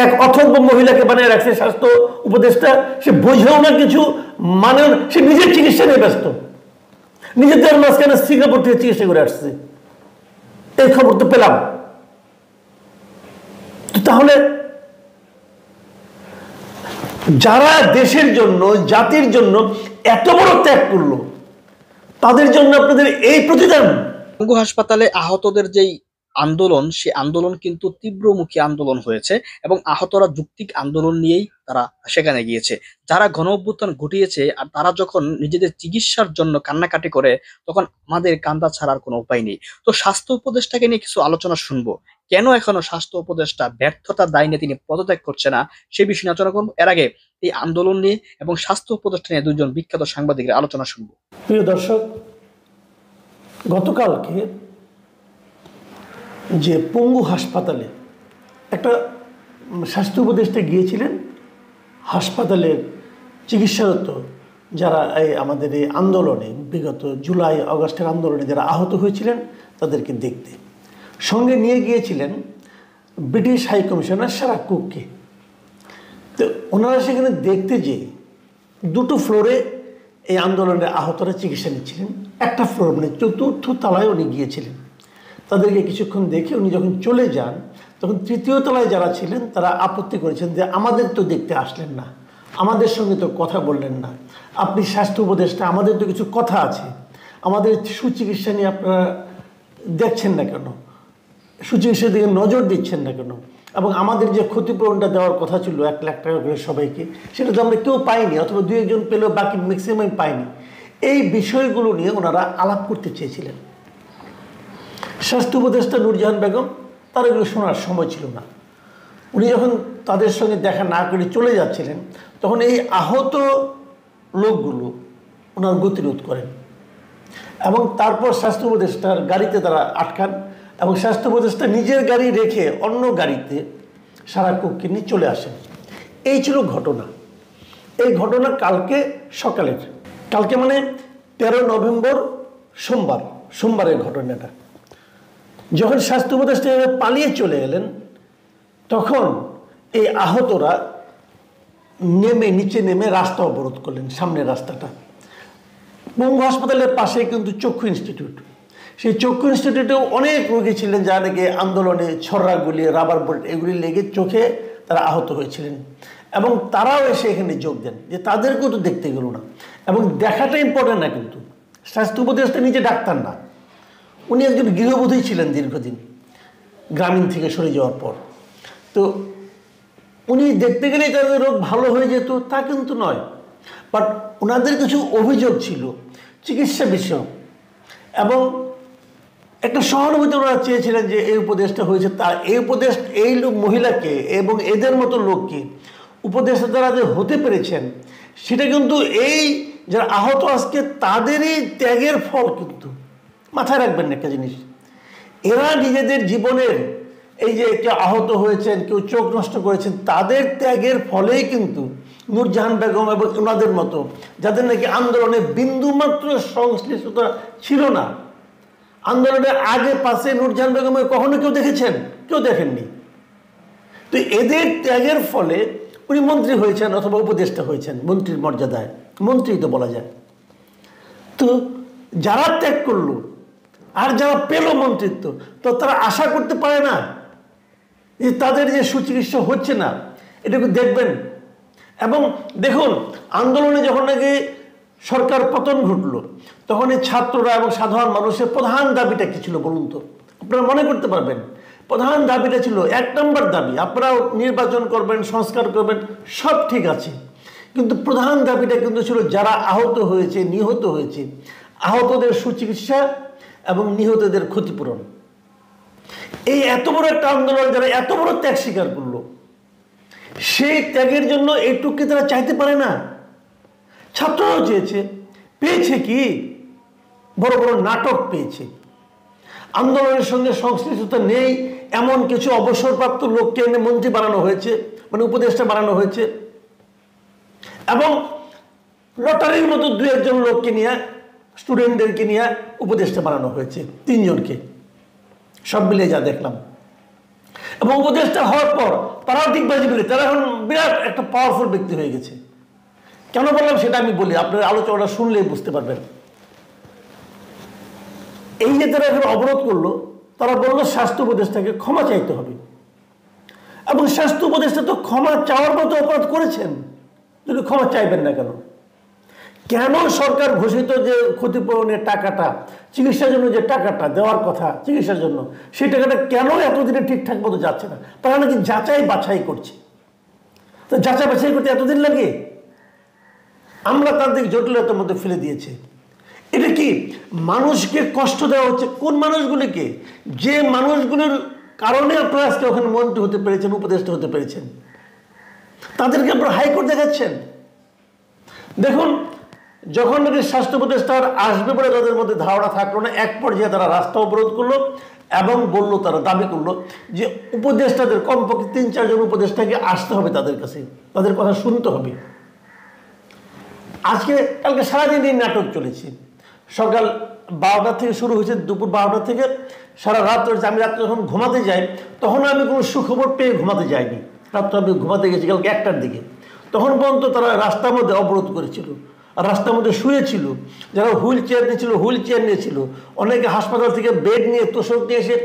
এক অথর্ব মহিলাকে বানিয়ে রাখছে স্বাস্থ্য উপদেষ্টা, সে বোঝেও না কিছু, মানে সে নিজের চিকিৎসা নিয়ে ব্যস্ত, নিজের দেওয়ার মাঝখানে সিঙ্গাপুর থেকে চিকিৎসা করে আসছে, এই খবর তো পেলাম। তাহলে যারা দেশের জন্য জাতির জন্য এত বড় ত্যাগ করলো, তাদের জন্য আপনাদের এই প্রতিদান। পঙ্গু হাসপাতালে আহতদের যেই আন্দোলন, সে আন্দোলন কিন্তু তীব্রমুখী আন্দোলন হয়েছে এবং আহতরা যৌক্তিক আন্দোলন নিয়েই তারা সেখানে গিয়েছে। যারা গণ অভ্যুত্থান ঘটিয়েছে আর তারা যখন নিজেদের চিকিৎসার জন্য কান্নাকাটি করে, তখন আমাদের কান্দা ছাড়ার কোনো উপায় নেই। তো স্বাস্থ্য উপদেষ্টাকে নিয়ে কিছু আলোচনা শুনবো। কেন এখনো স্বাস্থ্য উপদেষ্টা ব্যর্থতার দায় নিয়ে তিনি পদত্যাগ করছে না, সে বিষয়ে আলোচনা করবো। এর আগে এই আন্দোলন নিয়ে এবং স্বাস্থ্য উপদেষ্টা নিয়ে দুইজন বিখ্যাত সাংবাদিকের আলোচনা শুনবো। প্রিয় দর্শক, গতকালকে যে পঙ্গু হাসপাতালে একটা স্বাস্থ্য উপদেষ্টা গিয়েছিলেন, হাসপাতালের চিকিৎসারত যারা এই আমাদের এই আন্দোলনে, বিগত জুলাই আগস্টের আন্দোলনে যারা আহত হয়েছিলেন তাদেরকে দেখতে, সঙ্গে নিয়ে গিয়েছিলেন ব্রিটিশ হাই কমিশনার সারা কুককে। তো ওনারা সেখানে দেখতে যেয়ে দুটো ফ্লোরে এই আন্দোলনের আহতরা চিকিৎসা নিচ্ছিলেন, একটা ফ্লোর মানে চতুর্থ তলায় উনি গিয়েছিলেন। তাদেরকে কিছুক্ষণ দেখে উনি যখন চলে যান, তখন তৃতীয় তলায় যারা ছিলেন তারা আপত্তি করেছেন যে আমাদের তো দেখতে আসলেন না, আমাদের সঙ্গে তো কথা বললেন না, আপনি স্বাস্থ্য উপদেষ্টা, আমাদের তো কিছু কথা আছে, আমাদের সুচিকিৎসা নিয়ে আপনারা দেখছেন না কেন, সুচিকিৎসার দিকে নজর দিচ্ছেন না কেন, এবং আমাদের যে ক্ষতিপূরণটা দেওয়ার কথা ছিল 1 লাখ টাকা করে সবাইকে, সেটা তো আমরা কেউ পাইনি, অথবা 2-1 পেলেও বাকি ম্যাক্সিমাম পাইনি। এই বিষয়গুলো নিয়ে ওনারা আলাপ করতে চেয়েছিলেন। স্বাস্থ্য উপদেষ্টা নূরজাহান বেগম, তার এগুলো শোনার সময় ছিল না। উনি যখন তাদের সঙ্গে দেখা না করে চলে যাচ্ছিলেন, তখন এই আহত লোকগুলো ওনার গতিরোধ করেন এবং তারপর স্বাস্থ্য উপদেষ্টার গাড়িতে তারা আটকান এবং স্বাস্থ্য উপদেষ্টা নিজের গাড়ি রেখে অন্য গাড়িতে সারা কুককে নিয়ে চলে আসেন। এই ছিল ঘটনা। এই ঘটনা কালকে সকালের, কালকে মানে 13 নভেম্বর সোমবারের ঘটনাটা। যখন স্বাস্থ্য উপদেষ্টা পালিয়ে চলে এলেন, তখন এই আহতরা নিচে নেমে রাস্তা অবরোধ করলেন, সামনের রাস্তাটা। পঙ্গু হাসপাতালের পাশে কিন্তু চক্ষু ইনস্টিটিউট, সেই চক্ষু ইনস্টিটিউটেও অনেক রোগী ছিলেন যারা নাকি আন্দোলনে ছড়া গুলি, রাবার বুলেট এগুলি লেগে চোখে তারা আহত হয়েছিলেন, এবং তারাও এসে এখানে যোগ দেন, যে তাদেরকেও তো দেখতে গেল না। এবং দেখাটা ইম্পর্টেন্ট না, কিন্তু স্বাস্থ্য উপদেষ্টা নিজে ডাক্তার না, উনি একজন গৃহবধূই ছিলেন দীর্ঘদিন গ্রামীণ থেকে সরে যাওয়ার পর। তো উনি দেখতে গেলেই তাদের রোগ ভালো হয়ে যেত তা কিন্তু নয়, বাট ওনাদের কিছু অভিযোগ ছিল চিকিৎসা বিষয়, এবং একটা সহানুভূতি ওনারা চেয়েছিলেন যে এই উপদেশটা হয়েছে, তার এই এই মহিলাকে এবং এদের মতো লোককে উপদেষ্টা দ্বারা যে হতে পেরেছেন, সেটা কিন্তু এই যারা আহত আজকে তাদেরই ত্যাগের ফল। কিন্তু মাথায় রাখবেন না একটা জিনিস, এরা নিজেদের জীবনের এই যে কেউ আহত হয়েছেন, কেউ চোখ নষ্ট করেছেন, তাদের ত্যাগের ফলেই কিন্তু নূরজাহান বেগম এবং ওনাদের মতো যাদের নাকি আন্দোলনে বিন্দুমাত্র সংশ্লিষ্টতা ছিল না, আন্দোলনের আগে পাশে নূরজাহান বেগমের কখনো কেউ দেখেছেন? কেউ দেখেননি। তো এদের ত্যাগের ফলে উনি মন্ত্রী হয়েছেন অথবা উপদেষ্টা হয়েছেন, মন্ত্রীর মর্যাদায়, মন্ত্রী তো বলা যায়। তো যারা ত্যাগ করলো আর যারা পেল মন্ত্রিত্ব, তো তারা আশা করতে পারে না যে তাদের যে সুচিকিৎসা হচ্ছে না, এটাকে দেখবেন। এবং দেখুন, আন্দোলনে যখন নাকি সরকার পতন ঘটলো, তখন এই ছাত্ররা এবং সাধারণ মানুষের প্রধান দাবিটা কি ছিল বলুন তো? আপনারা মনে করতে পারবেন। প্রধান দাবিটা ছিল, 1 নম্বর দাবি, আপনারাও নির্বাচন করবেন, সংস্কার করবেন, সব ঠিক আছে, কিন্তু প্রধান দাবিটা কিন্তু ছিল যারা আহত হয়েছে, নিহত হয়েছে, আহতদের সুচিকিৎসা এবং নিহতদের ক্ষতিপূরণ। এই এত বড় একটা আন্দোলন যারা এত বড় ত্যাগ স্বীকার করলো, সেই ত্যাগের জন্য এইটুকু তারা চাইতে পারে না? ছাত্ররাও চেয়েছে, পেয়েছে কি? বড় বড় নাটক পেয়েছে। আন্দোলনের সঙ্গে সংশ্লিষ্টতা নেই এমন কিছু অবসরপ্রাপ্ত লোককে এনে মন্ত্রী বানানো হয়েছে, মানে উপদেষ্টা বানানো হয়েছে, এবং লটারির মতো 2-1 জন লোককে নিয়ে, স্টুডেন্টদেরকে নিয়ে উপদেষ্টা বানানো হয়েছে, 3 জনকে, সব মিলিয়ে যা দেখলাম। এবং উপদেষ্টা হওয়ার পর তারাও ডিগবাজি বলে, তারা এখন বিরাট একটা পাওয়ারফুল ব্যক্তি হয়ে গেছে। কেন বললাম সেটা আমি বলি, আপনার আলোচনাটা শুনলেই বুঝতে পারবেন। এই যে তারা এখন অবরোধ করলো, তারা বললো স্বাস্থ্য উপদেষ্টাকে ক্ষমা চাইতে হবে, এবং স্বাস্থ্য উপদেষ্টা তো ক্ষমা চাওয়ার মতো অপরাধ করেছেন, যদি ক্ষমা চাইবেন না কেন? কেন সরকার ঘোষিত যে ক্ষতিপূরণের টাকাটা, চিকিৎসার জন্য যে টাকাটা দেওয়ার কথা চিকিৎসার জন্য, সেই টাকাটা কেন এতদিনে ঠিকঠাক মতো যাচ্ছে না? তারা নাকি যাচাই বাছাই করছে। তো যাচাই বাছাই করতে এতদিন লাগে? আমরা তাদের জটিলতার মধ্যে ফেলে দিয়েছে। এটা কি মানুষকে কষ্ট দেওয়া হচ্ছে? কোন মানুষগুলিকে? যে মানুষগুলোর কারণে আপনারা আজকে ওখানে মন্ত্রী হতে পেরেছেন, উপদেষ্টা হতে পেরেছেন, তাদেরকে আপনারা হাইকোর্ট দেখাচ্ছেন। দেখুন, যখন নাকি স্বাস্থ্য উপদেষ্টা আসবে বলে তাদের মধ্যে ধারণা থাকলো না, এক পর্যায়ে তারা রাস্তা অবরোধ করলো এবং বললো, তারা দাবি করলো যে উপদেষ্টাদের কমপক্ষে 3-4 জন উপদেষ্টাকে আসতে হবে তাদের কাছে, তাদের কথা শুনতে হবে। কালকে সারাদিন এই নাটক চলেছে। সকাল 12টা থেকে শুরু হয়েছে, দুপুর 12টা থেকে সারা রাত রয়েছে। আমি রাত্রে যখন ঘুমাতে যাই, তখন আমি কোনো সুখবর পেয়ে ঘুমাতে যাইনি। রাত্রে আমি ঘুমাতে গেছি কালকে 1টার দিকে। তখন পর্যন্ত তারা রাস্তার মধ্যে অবরোধ করেছিল, আর রাস্তার মধ্যে শুয়েছিল। যারা হুইল চেয়ার নিয়েছিল, হুইল চেয়ার নিয়েছিল। অনেকে হাসপাতাল থেকে বেড নিয়ে, তোষক নিয়ে এসে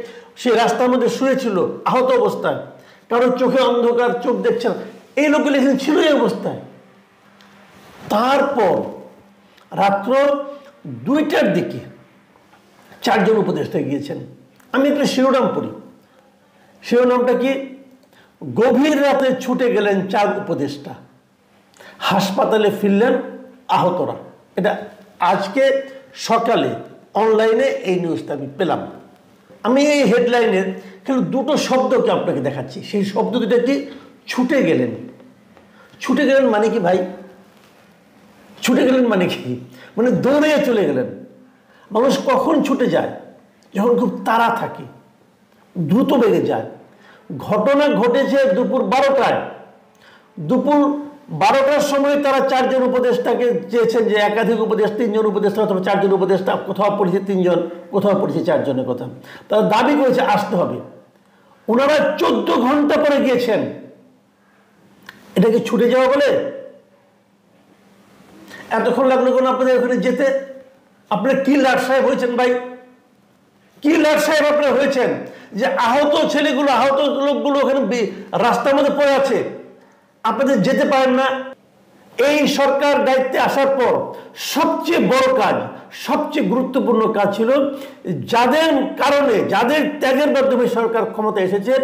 সেই রাস্তার মধ্যে শুয়েছিল আহত অবস্থায়। কারো চোখে অন্ধকার, চোখ দেখছে না, এই লোকগুলো এখানে ছিল এই অবস্থায়। তারপর রাত্র 2টার দিকে 4 জন উপদেষ্টা গিয়েছেন। আমি একটা শিরোনাম পড়ি। শিরোনামটা কি? গভীর রাতে ছুটে গেলেন 4 উপদেষ্টা, হাসপাতালে ফিরলেন আহতরা। এটা আজকে সকালে অনলাইনে এই নিউজটা আমি পেলাম। আমি এই হেডলাইনের কিন্তু 2টো শব্দকে আপনাকে দেখাচ্ছি। সেই শব্দ দুটা কি? ছুটে গেলেন। ছুটে গেলেন মানে কি ভাই? ছুটে গেলেন মানে কি? মানে দৌড়ে চলে গেলেন। মানুষ কখন ছুটে যায়? যখন খুব তাড়া থাকে, দ্রুত বেগে যায়। ঘটনা ঘটেছে দুপুর 12টায়। দুপুর 12টার সময় তারা 4 জন উপদেষ্টাকে চেয়েছেন, যে একাধিক উপদেষ্টা, 3 জন উপদেষ্টা অথবা 4 জন উপদেষ্টা, কোথাও পড়েছে 3 জন, কোথাও পড়েছে 4 জনের কথা। তারা দাবি করেছে আসতে হবে। ওনারা 14 ঘন্টা পরে গিয়েছেন। এটাকে ছুটে যাওয়া বলে? এতক্ষণ লাগলো কেন আপনাদের ওখানে যেতে? আপনারা কি লাট সাহেব হয়েছেন ভাই? কি লাট সাহেব আপনারা হয়েছেন যে আহত ছেলেগুলো, আহত লোকগুলো ওখানে রাস্তার মধ্যে পড়ে আছে, আপনাদের যেতে পারেন না? এই সরকার দায়িত্বে আসার পর সবচেয়ে বড় কাজ, সবচেয়ে গুরুত্বপূর্ণ কাজ ছিল যাদের কারণে, যাদের ত্যাগের মাধ্যমে সরকার ক্ষমতা এসেছে,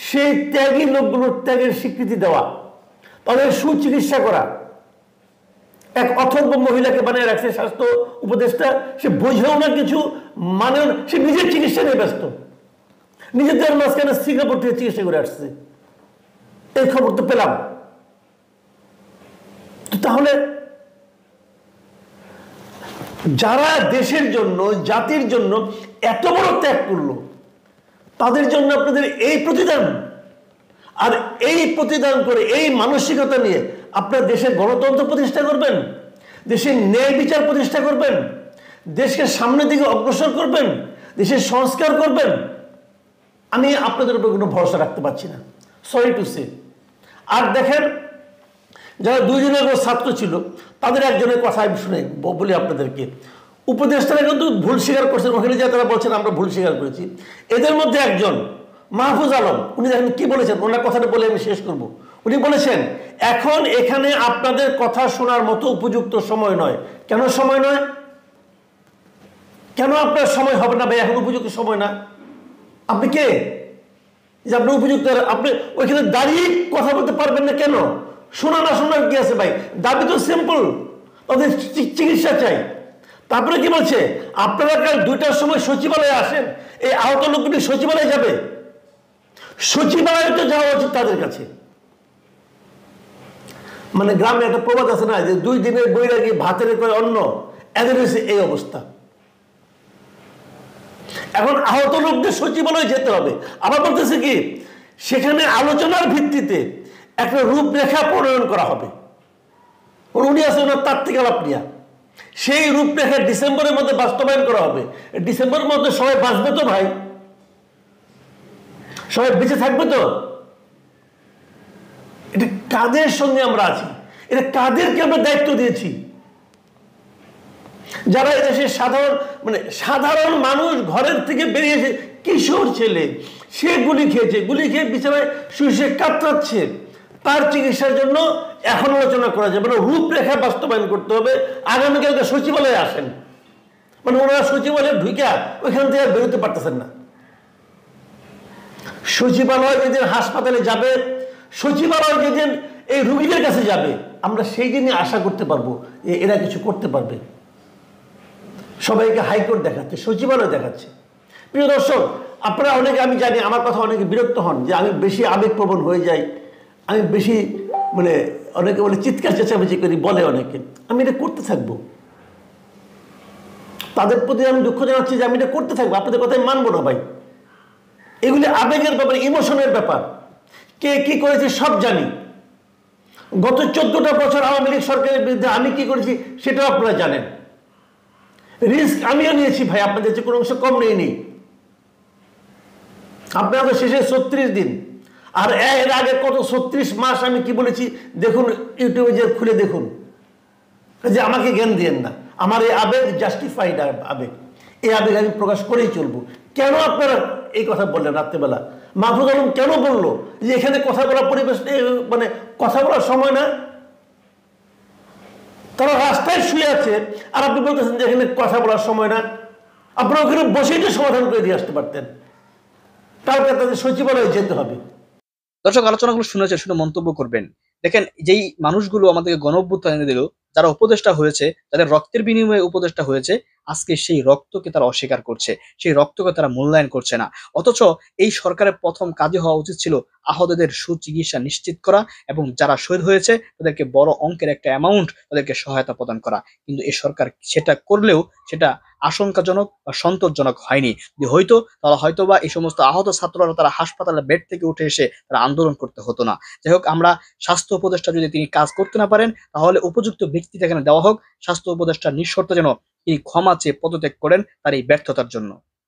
সেই ত্যাগী লোকগুলোর ত্যাগের স্বীকৃতি দেওয়া, তাদের সুচিকিৎসা করা। এক অথর্ব মহিলাকে বানিয়ে রাখছে স্বাস্থ্য উপদেষ্টা। সে বোঝেও না কিছু, মানেও না। সে নিজের চিকিৎসা নিয়ে ব্যস্ত। নিজেদের মাঝখানে সিঙ্গাপুর থেকে চিকিৎসা করে আসছে, এই খবর তো পেলাম। তাহলে যারা দেশের জন্য, জাতির জন্য এত বড় ত্যাগ করলো, তাদের জন্য আপনাদের এই প্রতিদান? আর এই প্রতিদান করে, এই মানসিকতা নিয়ে আপনার দেশের গণতন্ত্র প্রতিষ্ঠা করবেন, দেশের ন্যায় বিচার প্রতিষ্ঠা করবেন, দেশকে সামনের দিকে অগ্রসর করবেন, দেশের সংস্কার করবেন? আমি আপনাদের উপর কোনো ভরসা রাখতে পারছি না, সরি টু সে। আর দেখেন, যারা 2 দিন আগে ছাত্র ছিল, তাদের একজনের কথা আমি শুনে বলি আপনাদেরকে। উপদেষ্টারা কিন্তু ভুল স্বীকার করছেন, ওখানে যা তারা বলছেন আমরা ভুল স্বীকার করেছি। এদের মধ্যে একজন মাহফুজ আলম, উনি দেখেন কি বলেছেন, ওনার কথাটা বলে আমি শেষ করব। উনি বলেছেন, এখন এখানে আপনাদের কথা শোনার মতো উপযুক্ত সময় নয়। কেন সময় নয়? কেন আপনার সময় হবে না ভাই? এখন উপযুক্ত সময় না? আপনি কে যে আপনি উপযুক্ত? আপনি ওইখানে দাঁড়িয়ে কথা বলতে পারবেন না কেন? শোনা না শোনার কি আছে ভাই? দাবি তো সিম্পল, তাদের চিকিৎসা চাই। তারপরে কি বলছে? আপনারা কাল 2টার সময় সচিবালয়ে আসেন। এই আহত লোকগুলি সচিবালয়ে যাবে? সচিবালয়ে তো যাওয়া উচিত তাদের কাছে। মানে গ্রামে একটা প্রবাদ আছে না, যে 2 দিনের বৈরাগী ভাতের করে অন্ন, এদের হয়েছে এই অবস্থা। এখন আহত লোকদের সচিবালয়ে যেতে হবে। আবার বলতেছে কি, সেখানে আলোচনার ভিত্তিতে একটা রূপরেখা প্রণয়ন করা হবে। উনি আছে ওনার তাত্ত্বিক আলাপনিয়া, সেই রূপরেখা ডিসেম্বরের মধ্যে বাস্তবায়ন করা হবে। ডিসেম্বরের মধ্যে সবাই বাঁচবে তো ভাই? সবাই বেঁচে থাকবে তো? এটা কাদের সঙ্গে আমরা আছি? এটা কাদেরকে আমরা দায়িত্ব দিয়েছি? যারা এদেশের সাধারণ মানুষ ঘরের থেকে বেরিয়েছে, কিশোর ছেলে, সে গুলি খেয়েছে, গুলি খেয়ে বিছানায় শুয়ে কাতরাচ্ছে, তার চিকিৎসার জন্য এখন আলোচনা করা যাবে না, রূপরেখা বাস্তবায়ন করতে হবে। আগামীকালকে সচিবালয়ে আসেন, ওনারা সচিবালয়ে ঢুকে ওইখান থেকে বেরোতে পারতেছেন না। সচিবালয় যেদিন হাসপাতালে যাবে, সচিবালয় যেদিন এই রুগীদের কাছে যাবে, আমরা সেই দিনই আশা করতে পারবো যে এরা কিছু করতে পারবে। সবাইকে হাইকোর্ট দেখাচ্ছে, সচিবালয় দেখাচ্ছে। প্রিয় দর্শক, আপনারা অনেকে, আমি জানি আমার কথা অনেকে বিরক্ত হন যে আমি বেশি আবেগপ্রবণ হয়ে যাই, আমি বেশি অনেকে বলে চিৎকার চেঁচামেচি করি, বলে অনেকে। আমি এটা করতে থাকবো, তাদের প্রতি আমি দুঃখ জানাচ্ছি যে আমি এটা করতে থাকবো, আপনাদের কথাই মানবো না ভাই। এগুলি আবেগের ব্যাপার, ইমোশনের ব্যাপার। কে কি করেছে সব জানি। গত 14টা বছর আওয়ামী লীগ সরকারের বিরুদ্ধে আমি কি করেছি সেটাও আপনারা জানেন। রিস্ক আমিও নিয়েছি ভাই, আপনাদের যে কোনো অংশ কম নেই। আপনারা তো শেষে 36 দিন, আর এর আগে কত 36 মাস আমি কি বলেছি দেখুন, ইউটিউবে যে খুলে দেখুন, যে আমাকে জ্ঞান দিয়েন না। আমার এই আবেগ জাস্টিফাইড আবেগ, এই আবেগ আমি প্রকাশ করেই চলবো। কেন আপনারা এই কথা বললেন রাত্রেবেলা? মাহফুজ আলম কেন বললো যে এখানে কথা বলার পরিবেশ, কথা বলার সময় না? তারা রাস্তায় শুয়ে আছে আর আপনি বলতেছেন যে এখানে কথা বলার সময় না। আপনারা ওখানে বসেই তো সমাধান করে দিয়ে আসতে পারতেন। কালকে তাদের সচিবালয়ে যেতে হবে। দর্শক, আলোচনাগুলো শুনেছে, শুনে মন্তব্য করবেন। দেখেন, যেই মানুষগুলো আমাদেরকে গণ-অভ্যুত্থান এনে দিল, যারা উপদেষ্টা হয়েছে, যাদের রক্তের বিনিময়ে উপদেষ্টা হয়েছে, আজকে সেই রক্তকে তারা অস্বীকার করছে, সেই রক্তকে তারা মূল্যায়ন করছে না। অথচ এই সরকারের প্রথম কাজে হওয়া উচিত ছিল আহতদের সুচিকিৎসা নিশ্চিত করা এবং যারা শহীদ হয়েছে তাদেরকে বড় অঙ্কের একটা অ্যামাউন্ট তাদেরকে সহায়তা প্রদান করা। কিন্তু এই সরকার সেটা করলেও সেটা আশঙ্কাজনক বা সন্তোষজনক হয়নি। যে হয়তো তাহলে হয়তোবা এই সমস্ত আহত ছাত্ররা তারা হাসপাতালে বেড থেকে উঠে এসে তারা আন্দোলন করতে হতো না। যাই হোক, আমরা স্বাস্থ্য উপদেষ্টা যদি তিনি কাজ করতে না পারেন, তাহলে উপযুক্ত ব্যক্তিকে এখানে দেওয়া হোক। স্বাস্থ্য উপদেষ্টা নিঃশর্ত যেন তিনি ক্ষমা চেয়ে পদত্যাগ করেন তার এই ব্যর্থতার জন্য।